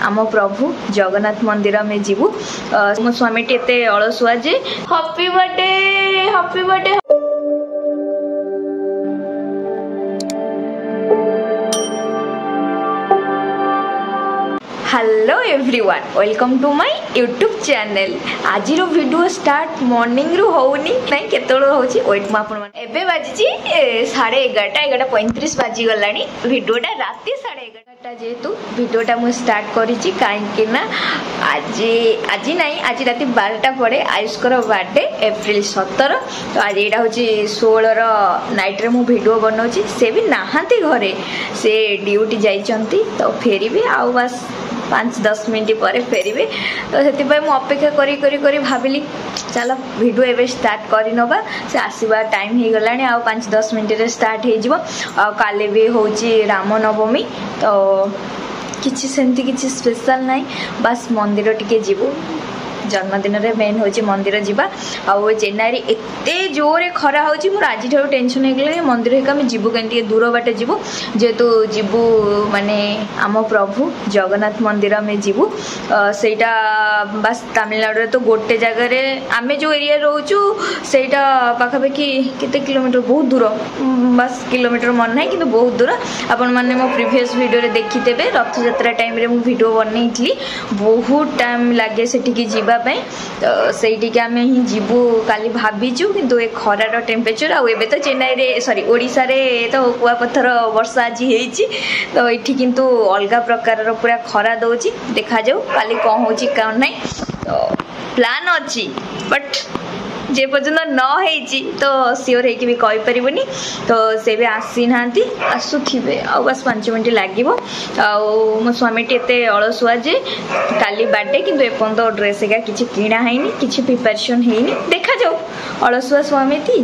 आम प्रभु जगन्नाथ मंदिर में जीवु मो स्वामी टी अलसुआ जे happy birthday happy birthday. Hello everyone welcome to my YouTube channel. आज वीडियो स्टार्ट मॉर्निंग रु होनी नहीं केतलो होची वेट म आपन एबे बाजी 11:35 बाजी गलानी वीडियोटा राती 11:30 जेतु वीडियोटा मु स्टार्ट करिची काहे ना आज नहीं आज राती 12टा पड़े आयुष कर बर्थडे एप्रिल 17 तो आज एटा होची 16 रो नाइट रे मु वीडियो बनौची से भी नाहांती घरे से ड्यूटी जाइचंती तो फेरी भी आउ बस 5-10 मिनट पर फेरबे तो से अपेक्षा करी भाविली चलो वीडियो एवं स्टार्ट कर नवा से आसवा टाइम हो गला आ 5-10 मिनट स्टार्ट हो काले भी हूँ रामनवमी तो किसी सेमती किसी स्पेशल ना बस मंदिर टिके जीवु जन्मदिन रे मेन होची मंदिर जीवा आ चेन्नई रे एते जोरे खरा होची मोर आज ठारो टेंशन हे गेले मंदिर हेका हम जीवु केंती दूर बाटे जीवु जेतु जीवु माने आम प्रभु जगन्नाथ मंदिर में जीवु सेटा बस तमिलनाडु रे तो गोटे जगह रे आमे जो एरिया रहउचु सेटा पाखा पाखी केते किलोमीटर बहुत दूर बस किलोमीटर मन नाही किंतु बहुत दूर आपण माने मो प्रीवियस वीडियो रे देखितेबे रथ यात्रा टाइम रे मु वीडियो बनैथली बहुत टाइम लागे सेठी की जीवा तो सहीटिके आम ही जीवु काली भाविचु किंतु ए खरार टेम्परेचर आबे तो चेन्नई रे सॉरी ओडिशा रे तो कुआपथर वर्षा आज होईची तो ये किंतु अलग प्रकार पूरा खरा दौची देखा जाऊ काली कौन होची कौन नहीं तो प्लान अच्छी बट जे पर्यटन न होईची तो सियोर होगी भी कही पारिबनी तो से भी आसी ना आसुथिबे आ बस 5 मिनट लागिवो आ मो स्वामी टी एते अलसुआ जे काली बर्थडे किंतु एपंत ड्रेस एका किछि किणा हैनी किछि प्रिपरेशन हैनी देखा जाऊ अलसुआ स्वामी थी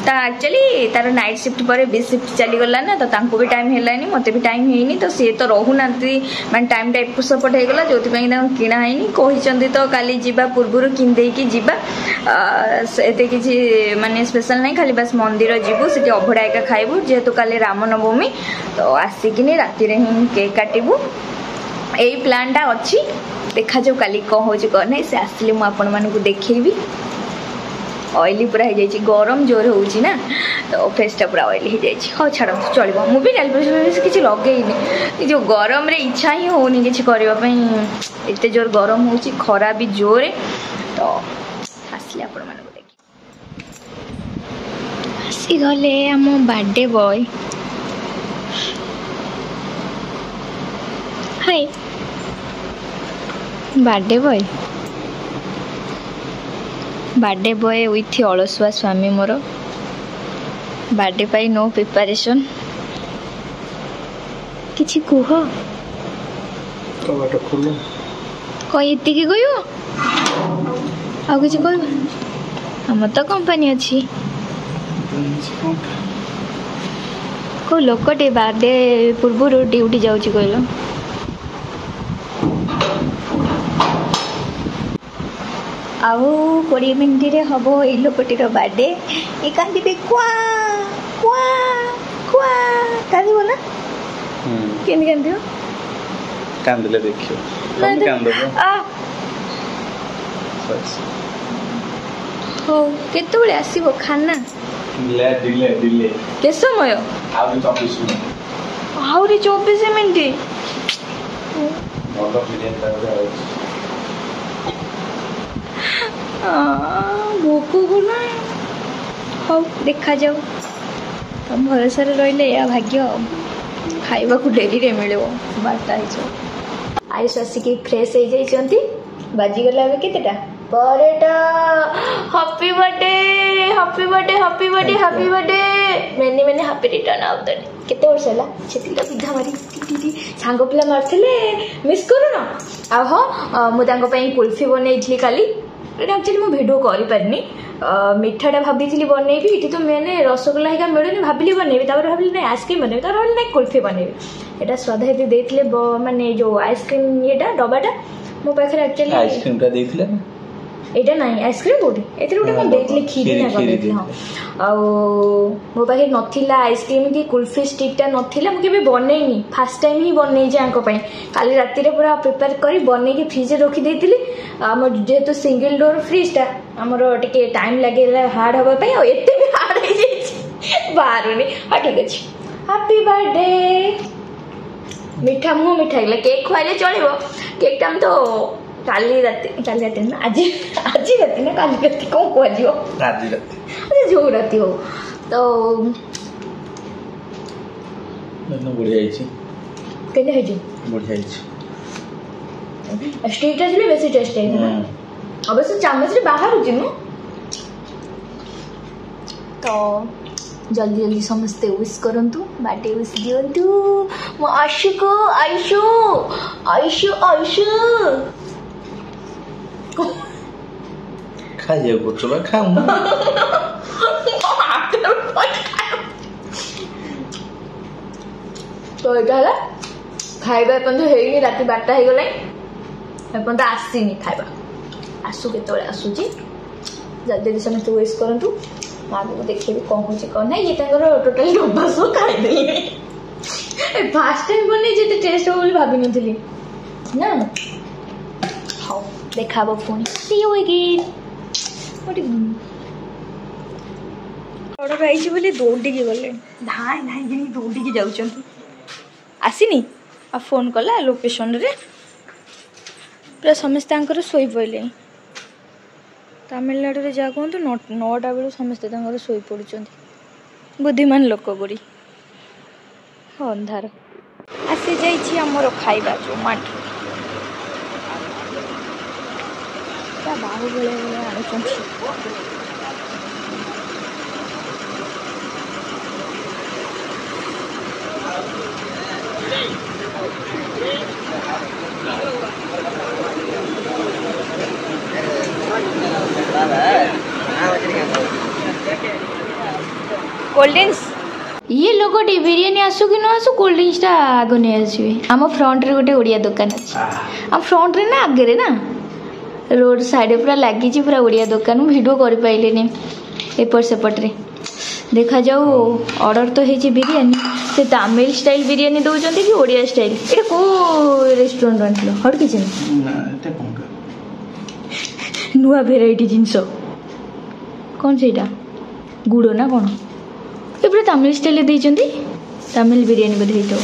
ता एक्चुअली तार नाइट शिफ्ट पर बी शिफ्ट चली गला ना तो तांको भी टाइम हेलानी मते भी टाइम हैनी तो सी तो रहू नांती माने टाइम टा एपट सपट हे गला जोति पई ना किणा हैनी कहिचंदी तो काली जीवा पूर्वरु किन देई की जीवा एते किसी माने स्पेशल नहीं खाली बस मंदिर जीवु से अभड़ा एका खाइबु जेहेतु काली रामनवमी तो आसिकिनी राति रे ही केक काटिबु एई प्लान टा अछि देखा जो काली कौन होची कौन नहीं से आसले मु आपण मानकु देखैबी ऑयली पूरा हो जाइए गरम जोर होची ना तो फेसटा पूरा ऑयली हो जाइए हाँ छाड़ चलो मुझे नेल पॉलिश किसी लगेनी जो गरम रे इच्छा ही होनी किसी करने एत जोर गरम होची खरा भी जोर तो आसले आपण मानकु देखि आसी गले आम birthday boy hi birthday boy with अलसुआ स्वामी मोर बर्थडे पाई नो प्रिपरेशन किछि कुह कबाट खोल कई इति की गयो आ किछि कहबो हम तो कंपनी अछि को लोकटे बर्थडे पूर्व ड्यूटी जाउची कहलो आउ 20 मिनट रे हबो ए लोकटीर बर्थडे ए कांदी क्वा क्वा क्वा कांदी बोला केन कांदी कांदले देखियो हम कांदबो आ हो केते बळे आसीबो खाना डिले के समय आउ 24 मिनिट आउरी 24 मिनिट मोर बिलियन तारे भोक को ना हाँ देखा जाऊ तुम भरोसा रही या भाग्य खाइबा को डेरी रे मिले बारटा आयुष आसिक फ्रेश हो जाती बाजीगला केतेटा परेटा happy birthday happy birthday happy birthday happy birthday मैंने मैंने हैप्पी रिटर्न आउट केते वर्ष है सेतिका विधा मारी सांग पिला मारथिले मिस करू ना आ हाँ मुझे कुल्फी बनई काली एक्चुअली मु भिडियो करि पारनी मिठाटा भाभी बनैबी ये तो मैंने रसगोल्ला हिका मिलूनी भाविली बनैबी भाविली ना आइसक्रीम बनैबी भाविली ना कुल्फी बनैबी एटा श्रद्धा दीदी देथिले माने जो आइसक्रीम येटा डबाटा मो पाखरे एक्चुअली आइसक्रीम टा देथिले एटा नहीं आइसक्रीम कोठी एते गोटे मैं देखले खीरी ना कर हां आ मो पाखे नथिला आइसक्रीम की कुल्फी स्टिक टा नथिला मु केबे बनेनी फर्स्ट टाइम ही बनै जे आंको पई काली राती रे पूरा प्रिपेयर करी बनै के फ्रिज रे रखी देतिली हमर जेतो सिंगल डोर फ्रिज टा हमरो टिके टाइम लागेला हार्ड होबा पई आ एते भी हार्ड हो जाई बारुनी हा ठीक अछि हैप्पी बर्थडे मीठा मुँह मिठा केक खुआले चलो केक टाइम तो काली राती ना आज राती ना काली राती कौन कहल आज राती अच्छा जो राती हो तो बढ़िया है केने है जी बढ़िया है स्ट्रीट रे बेसी टेस्ट है ना अब से चामच रे बाहर हो जिनु तो जल्दी जल्दी समस्ते विश करंतु बर्थडे विश दियंतु मो आशु को आयशु आयशु आयशु खाइए गोचबा खाऊ तो एटा हला खाइबा पन तो हेई राती 12टा हे गले अपन तो आसीनी खाइबा आसु केतोले आसुची जल्दी जल्दी समस्ते विश करंतु आगे देखिए कौन कौन ना ये टोटाली डब्बा सो खाईदे फास्ट टाइम बने जे टेस्ट हो बोली भाभी नथिली ना हाउ देखाबो phone see you again what order आइछि बोली दौड़ी के गले धाई धाई के दौड़ी के जाउछन आसीनी आ फोन कला लोकेशन रे पूरा समस्त आंकर सोई पइले तमिलनाडु जा कहतु 9टा बेलू समस्ते शोई पड़ुं बुद्धिमान लोक गुड़ी अंधार आसी जाइए आमर खाइबा जोमाटो बाहु बेले आणुंट कोल्ड ड्रिंक्स ये लोग बिरियानी आसु कि न आसु कोल्ड ड्रिंक्स टा आगो नहीं आसवे आम फ्रंट रे गोटे ओडिया दुकान अच्छे आम फ्रंट रे ना आगे रे ना रोड साइड पूरा लगी पूरा ओडिया दुकान वीडियो कर पाइले एपट सेपट रे देखा जाऊ ऑर्डर तो है बिरियानी से तमिल स्टाइल बिरियानी दौरान कि ओडिया स्टाइल ये को रेस्टोरेंट हट किचन नुआ भेराइटी जिनस कौन से गुड़ ना कौन ये पूरा तमिल स्टाइल देइचंती तमिल बिरियानी बोधे तो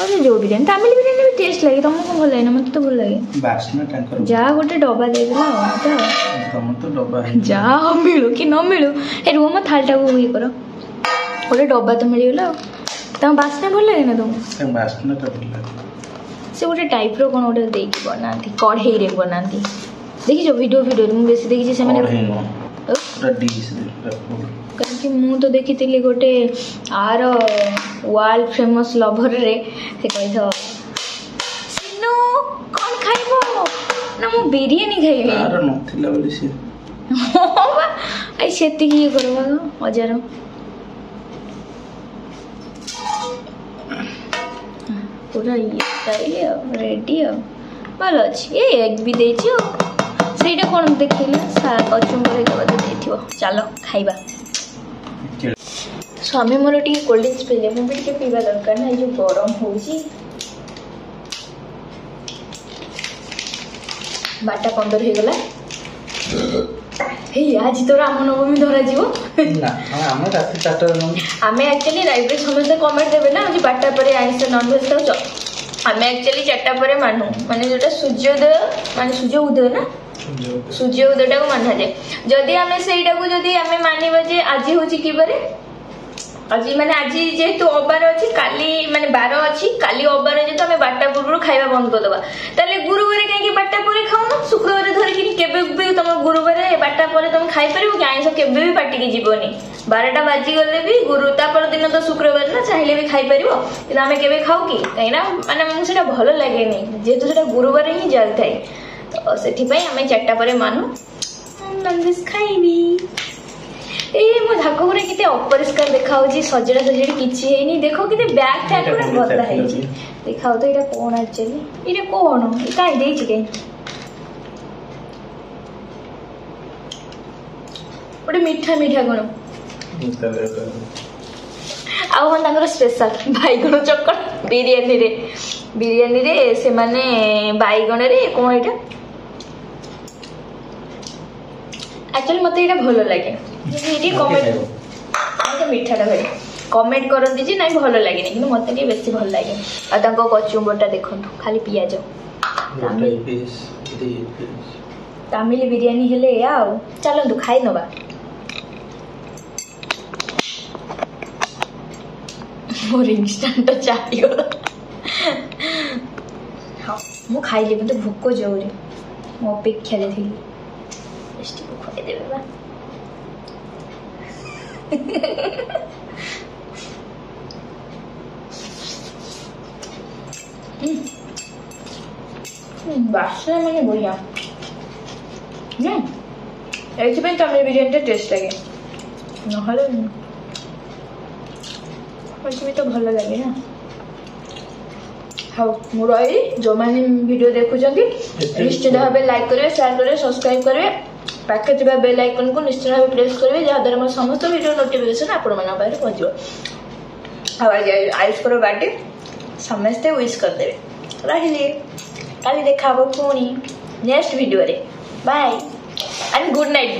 अरे जो बिरियानी तमिल बिरियानी भी टेस्ट लगे तुमको भल लगे मत तो भल लगे बासना टंकर जा गोटे डब्बा दे देला तुम तो डब्बा है जा मिलू कि न मिलू ए रुम थालटा को ये करो गोटे डब्बा तो मिल गला तम बासना भल लगे ना तुमको बासना तो भल लगे से गोटे टाइप रो कोन गोटे देकी बनाती कढ़ई रे बनाती देखि जो वीडियो मु बेसी देखि से माने पूरा डिश कहीं मु तो देखी थी गोटे आर वर्ल्ड फेमस लभर रे से कही सिनु कौन खाइबो ना मु बिरियानी खाइबी आर नथिला बोली से आई सेति की करबा हजार पूरा ये स्टाइल रेडी भल अच्छी ये एग भी देछि ସେଇଟା କଣ ଦେଖିଲେ କଚୁମ୍ବର ବୋଧେ ଦେଇଥିବ ଚାଲ ଖାଇବା ସ୍ୱାମୀ ମୋର ଟିକେ କୋଲ୍ଡ ଡ୍ରିଙ୍କ୍ସ ପିଇଲେ ମୁଁ ବି ଟିକେ ପିଇବା ଦରକାର ନା ଏ ଯୋଉ ଗରମ ହଉଛି 12:15 ହେଇଗଲା ହେଇ ଆଜି ତୋର ଆମ ନବମୀ ଧରାଯିବ ନା ଆମେ ରାତି 4ଟା ଆମେ ଆକ୍ଚୁଆଲି ଲାଇବ୍ରେରୀ ସମସ୍ତେ କମେଣ୍ଟ ଦେବେ ନା ଆଜି 12ଟା ପରେ ଆଇଁଷ ନନଭେଜ ଖାଉଛ ଆମେ ଆକ୍ଚୁଆଲି 4ଟା ପରେ ମାନୁ ମାନେ ଯୋଉଟା ସୂର୍ଯ୍ୟୋଦୟ ମାନେ ସୂର୍ଯ୍ୟ उदय ना सूर्य उदय को माना जाए जदि आम से मानवा जे आज हूँ कि आज माने आज जेहेतु अबार अच्छी काली माने बार अच्छी काली अबार जेहेतु आम 12टा पूर्व खाଇବା बंद करदे ताले गुरुवार कहीं 12टा पर खाऊन शुक्रवार धरिकी केबे भी तुम गुरुवार 12टा पर तुम खाई पार कि आईष केबे भी पार्टी की जीवनी 12टा बाजी गले भी गुरु तापर दिन तो शुक्रवार ना चाहिए भी खाई पार कि आम केबे खाऊ कि कहीं माने मुझे भल लगे जेहेतु से गुरुवार ही जाए तो से आम 4टा पर मानु नॉनवेज खाइबी ए मो धाक गुरा केते अपरिष्कार देखाउची सजड़ा सजड़ी किछि हेनी देखो केते बैग टैग पूरा बदला हेची देखाउ तो एटा कोन एक्चुअली एटा कोन काई देछि के ଗୋଟେ ମିଠା ମିଠା କଣ ଆଉ ହଁ ତାଙ୍କର ସ୍ପେଶାଲ ବାଇଗଣ ଚକଟା ବିରିୟାନୀରେ ସେମାନେ ବାଇଗଣରେ କଣ ଏଇଟା एक्चुअली मत ये भल लगे कमेंट मत मीठाटा भाई कमेंट करती जी ना भल लगे कि मत बेसी भल लगे कचुम्बरटा देखो खाली पियाज तमिल बिरियानी हेले आउ चलतु खाई नवा मोर इंस्टांट चाहिए हाँ मु खाइली मत भोक जोरे मो अपेक्षा थी खुआई देवे बा बासना मैंने बढ़िया तमिल बिरियानी टेस्ट लगे ना तो भल लगे ना हाँ मुझे जो मैंने वीडियो देखुं निश्चित भाव लाइक करेंगे शेयर करेंगे सब्सक्राइब करेंगे पाखे थी बेल आइकन को निश्चित भाव प्रेस करेंगे जहाद्वारा मोर समस्त वीडियो नोटिफिकेशन आपण मान पहुँच आज आयुष को बर्थडे समस्ते विश करदे रही काली देखा पुणी नेक्स्ट वीडियो रे बाय एंड गुड नाइट